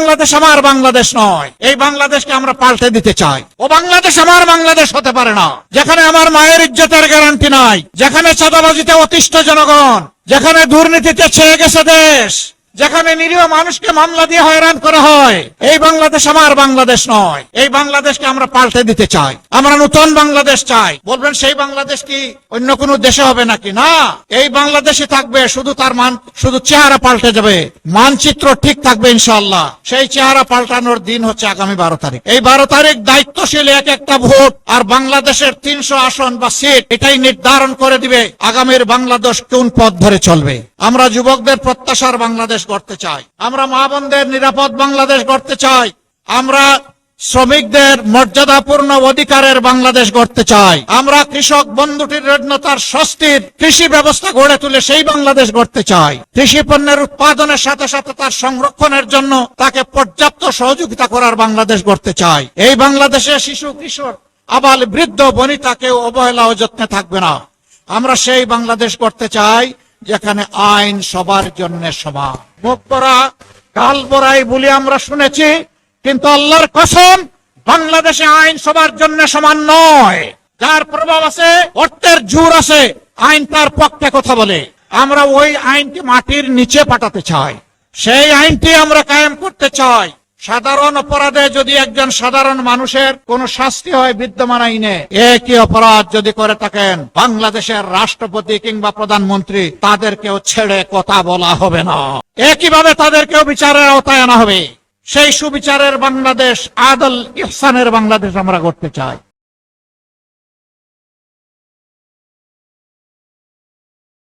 বাংলাদেশ আমার বাংলাদেশ নয়। এই বাংলাদেশকে আমরা পাল্টে দিতে চাই। ও বাংলাদেশ আমার বাংলাদেশ হতে পারে না, যেখানে আমার মায়ের ইজ্জতের গ্যারান্টি নাই, যেখানে চাঁদাবাজিতে অতিষ্ঠ জনগণ, যেখানে দুর্নীতিতে ছেয়ে গেছে দেশ, যেখানে নিরীহ মানুষকে মামলা দিয়ে হয়রান করা হয়। এই বাংলাদেশ আমার বাংলাদেশ নয়। এই বাংলাদেশকে আমরা পাল্টে দিতে চাই। আমরা নতুন বাংলাদেশ চাই। বলবেন সেই বাংলাদেশ কি অন্য কোনো দেশে হবে নাকি? না, এই বাংলাদেশে থাকবে, শুধু চেহারা পাল্টে যাবে, মানচিত্র ঠিক থাকবে ইনশাআল্লাহ। সেই চেহারা পাল্টানোর দিন হচ্ছে আগামী 12 তারিখ। এই 12 তারিখ দায়িত্বশীল এক একটা ভোট আর বাংলাদেশের 300 আসন বা সিট এটাই নির্ধারণ করে দিবে আগামীর বাংলাদেশ কোন পথ ধরে চলবে। আমরা যুবকদের প্রত্যাশার বাংলাদেশ গড়তে চাই। আমরা মা বোনদের নিরাপদ বাংলাদেশ গড়তে চাই। আমরা শ্রমিকদের মর্যাদাপূর্ণ অধিকারের বাংলাদেশ গড়তে চাই। আমরা কৃষক বন্ধুটির ঋণতার স্বস্তির কৃষি ব্যবস্থা গড়ে তুলে সেই বাংলাদেশ গড়তে চাই। কৃষি পণ্যের উৎপাদনের সাথে সাথে তার সংরক্ষণের জন্য তাকে পর্যাপ্ত সহযোগিতা করার বাংলাদেশ গড়তে চাই। এই বাংলাদেশে শিশু কিশোর আবাল বৃদ্ধ বনিতা কেউ অবহেলা ও যত্নে থাকবে না। আমরা সেই বাংলাদেশ গড়তে চাই যেখানে আইন সবার জন্য সমান। মুখ পরা গাল বরাই বলি আমরা শুনেছি, কিন্তু আল্লাহর কসম বাংলাদেশে আইন সবার জন্য সমান নয়। যার প্রভাব আছে, অর্থের জোর আছে, আইন তার পক্ষে কথা বলে। আমরা ওই আইনটি মাটির নিচে পাঠাতে চাই। সেই আইনটি আমরা কায়েম করতে চাই। সাধারণ অপরাধে যদি একজন সাধারণ মানুষের কোন শাস্তি হয় বিদ্যমান আইনে, একই অপরাধ যদি করে থাকেন বাংলাদেশের রাষ্ট্রপতি কিংবা প্রধানমন্ত্রী, তাদেরকেও ছেড়ে কথা বলা হবে না। একইভাবে তাদেরকেও বিচারের আওতায় আনা হবে। সেই সুবিচারের বাংলাদেশ, আদল ইহসানের বাংলাদেশ আমরা করতে চাই।